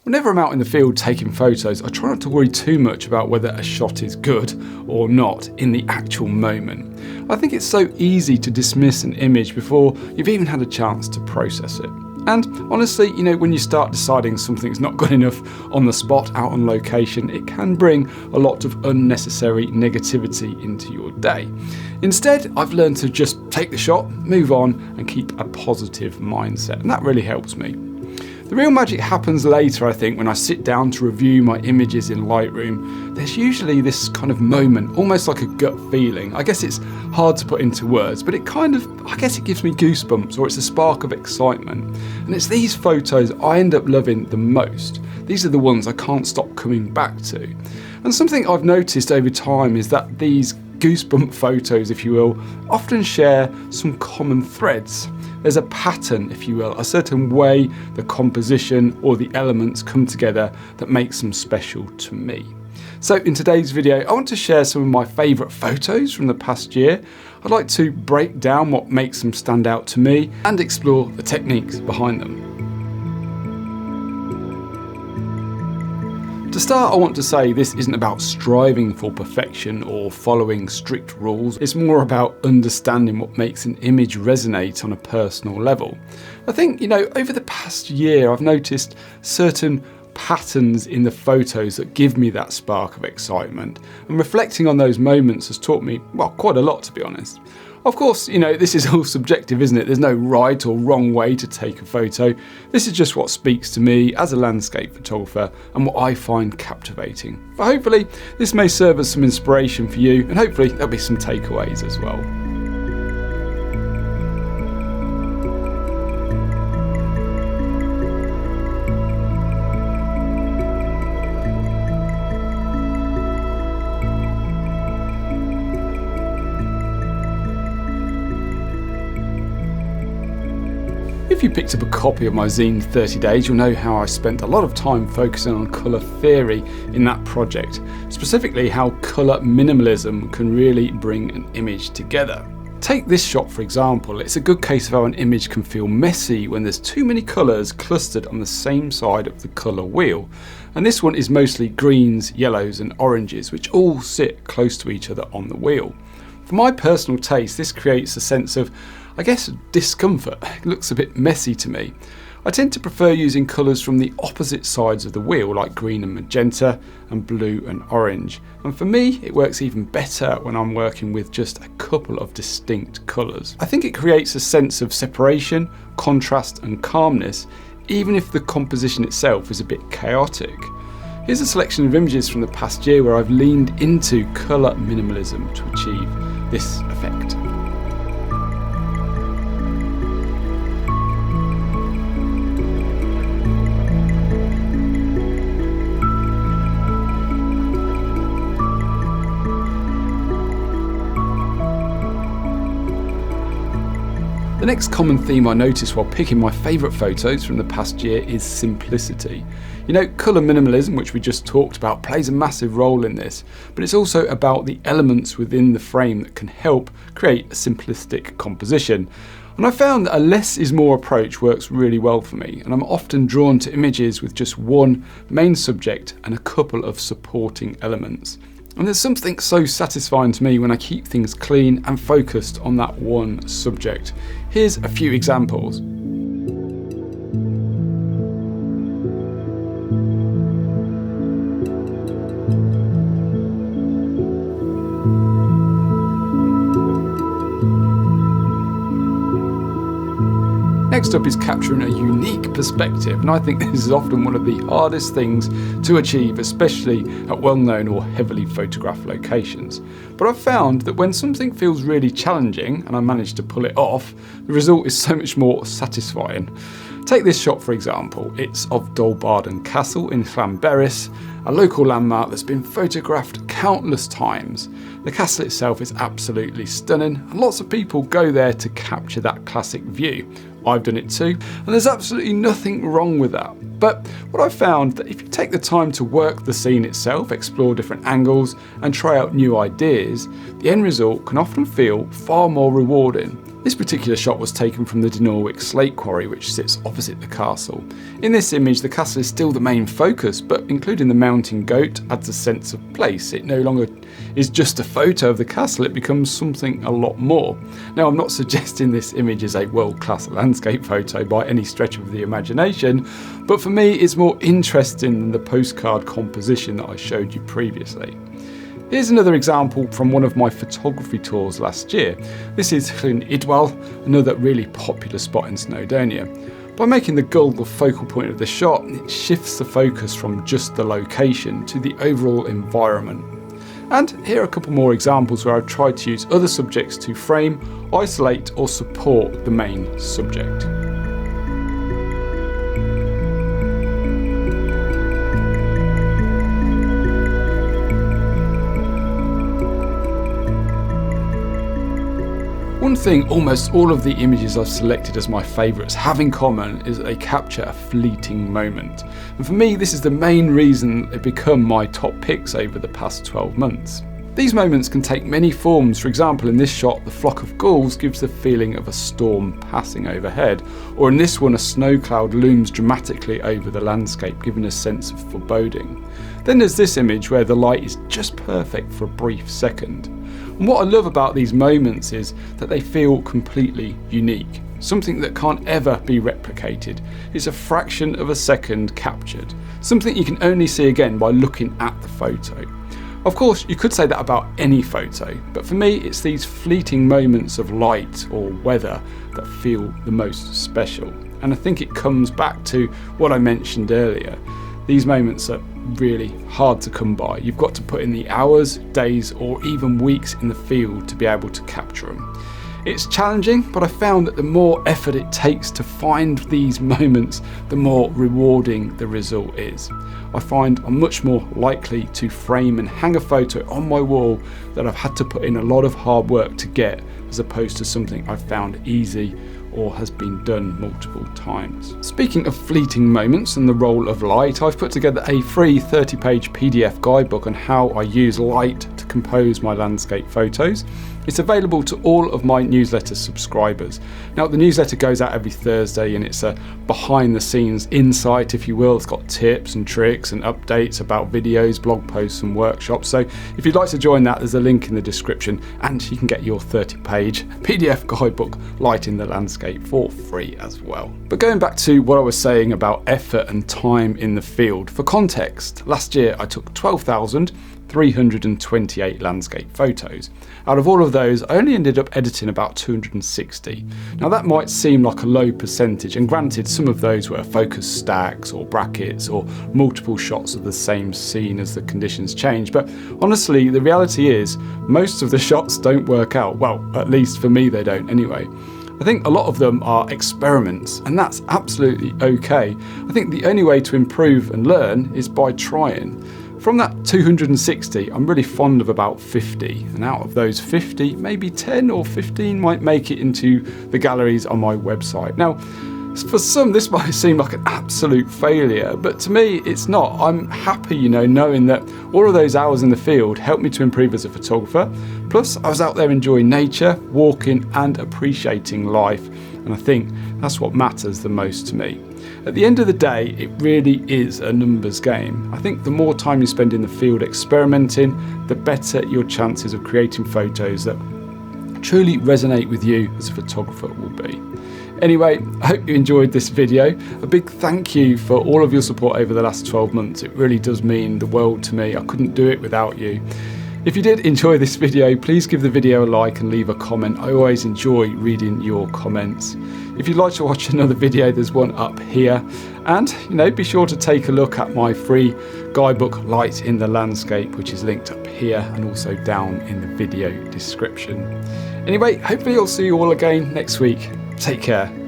Whenever I'm out in the field taking photos, I try not to worry too much about whether a shot is good or not in the actual moment. I think it's so easy to dismiss an image before you've even had a chance to process it. And honestly, when you start deciding something's not good enough on the spot, out on location, it can bring a lot of unnecessary negativity into your day. Instead, I've learned to just take the shot, move on, and keep a positive mindset, and that really helps me. The real magic happens later, I think, when I sit down to review my images in Lightroom. There's usually this kind of moment, almost like a gut feeling. I guess it's hard to put into words, but it gives me goosebumps, or it's a spark of excitement. And it's these photos I end up loving the most. These are the ones I can't stop coming back to. And something I've noticed over time is that these goosebump photos, if you will, often share some common threads. There's a pattern, if you will, a certain way the composition or the elements come together that makes them special to me. So in today's video, I want to share some of my favourite photos from the past year. I'd like to break down what makes them stand out to me and explore the techniques behind them. To start, I want to say this isn't about striving for perfection or following strict rules. It's more about understanding what makes an image resonate on a personal level. I think, over the past year, I've noticed certain patterns in the photos that give me that spark of excitement. And reflecting on those moments has taught me, quite a lot, to be honest. Of course, this is all subjective, isn't it? There's no right or wrong way to take a photo. This is just what speaks to me as a landscape photographer and what I find captivating. But hopefully, this may serve as some inspiration for you, and hopefully there'll be some takeaways as well. If you picked up a copy of my zine 30 Days, you'll know how I spent a lot of time focusing on colour theory in that project, specifically how colour minimalism can really bring an image together. Take this shot for example. It's a good case of how an image can feel messy when there's too many colours clustered on the same side of the colour wheel. And this one is mostly greens, yellows and oranges, which all sit close to each other on the wheel. For my personal taste, this creates a sense of, discomfort. It looks a bit messy to me. I tend to prefer using colours from the opposite sides of the wheel, like green and magenta and blue and orange. And for me, it works even better when I'm working with just a couple of distinct colours. I think it creates a sense of separation, contrast and calmness, even if the composition itself is a bit chaotic. Here's a selection of images from the past year where I've leaned into colour minimalism to achieve this effect. The next common theme I noticed while picking my favourite photos from the past year is simplicity. Colour minimalism, which we just talked about, plays a massive role in this, but it's also about the elements within the frame that can help create a simplistic composition. And I found that a less is more approach works really well for me, and I'm often drawn to images with just one main subject and a couple of supporting elements. And there's something so satisfying to me when I keep things clean and focused on that one subject. Here's a few examples. Next up is capturing a unique perspective, and I think this is often one of the hardest things to achieve, especially at well-known or heavily photographed locations. But I've found that when something feels really challenging and I manage to pull it off, the result is so much more satisfying. Take this shot for example. It's of Dolbaden Castle in Llanberis, a local landmark that's been photographed countless times. The castle itself is absolutely stunning, and lots of people go there to capture that classic view. I've done it too, and there's absolutely nothing wrong with that. But what I've found that if you take the time to work the scene itself, explore different angles and try out new ideas, the end result can often feel far more rewarding. This particular shot was taken from the Dinorwick slate quarry, which sits opposite the castle. In this image, the castle is still the main focus, but including the mountain goat adds a sense of place. It no longer is just a photo of the castle, it becomes something a lot more. Now, I'm not suggesting this image is a world-class landscape photo by any stretch of the imagination, but for me it's more interesting than the postcard composition that I showed you previously. Here's another example from one of my photography tours last year. This is Llyn Idwal, another really popular spot in Snowdonia. By making the gull the focal point of the shot, it shifts the focus from just the location to the overall environment. And here are a couple more examples where I've tried to use other subjects to frame, isolate or support the main subject. One thing almost all of the images I've selected as my favourites have in common is that they capture a fleeting moment. And for me, this is the main reason they've become my top picks over the past 12 months. These moments can take many forms. For example, in this shot, the flock of gulls gives the feeling of a storm passing overhead, or in this one, a snow cloud looms dramatically over the landscape, giving a sense of foreboding. Then there's this image where the light is just perfect for a brief second. And what I love about these moments is that they feel completely unique, something that can't ever be replicated. It's a fraction of a second captured, something you can only see again by looking at the photo. Of course, you could say that about any photo, but for me it's these fleeting moments of light or weather that feel the most special. And I think it comes back to what I mentioned earlier. These moments are really hard to come by. You've got to put in the hours, days or even weeks in the field to be able to capture them. It's challenging, but I found that the more effort it takes to find these moments, the more rewarding the result is. I find I'm much more likely to frame and hang a photo on my wall that I've had to put in a lot of hard work to get, as opposed to something I've found easy or has been done multiple times. Speaking of fleeting moments and the role of light, I've put together a free 30-page PDF guidebook on how I use light to compose my landscape photos. It's available to all of my newsletter subscribers. Now, the newsletter goes out every Thursday and it's a behind the scenes insight, if you will. It's got tips and tricks and updates about videos, blog posts and workshops. So if you'd like to join that, there's a link in the description and you can get your 30-page PDF guidebook, Light in the Landscape, for free as well. But going back to what I was saying about effort and time in the field, for context, last year I took 12,328 landscape photos. Out of all of those, I only ended up editing about 260. Now that might seem like a low percentage, and granted some of those were focus stacks or brackets or multiple shots of the same scene as the conditions change, but honestly the reality is most of the shots don't work out. Well, at least for me they don't anyway. I think a lot of them are experiments, and that's absolutely okay. I think the only way to improve and learn is by trying. From that 260, I'm really fond of about 50, and out of those 50, maybe 10 or 15 might make it into the galleries on my website. Now, for some, this might seem like an absolute failure, but to me, it's not. I'm happy, knowing that all of those hours in the field helped me to improve as a photographer. Plus, I was out there enjoying nature, walking, and appreciating life, and I think that's what matters the most to me. At the end of the day, it really is a numbers game. I think the more time you spend in the field experimenting, the better your chances of creating photos that truly resonate with you as a photographer will be. Anyway, I hope you enjoyed this video. A big thank you for all of your support over the last 12 months. It really does mean the world to me. I couldn't do it without you. If you did enjoy this video, please give the video a like and leave a comment. I always enjoy reading your comments. If you'd like to watch another video, there's one up here. And, be sure to take a look at my free guidebook, Light in the Landscape, which is linked up here and also down in the video description. Anyway, hopefully I'll see you all again next week. Take care.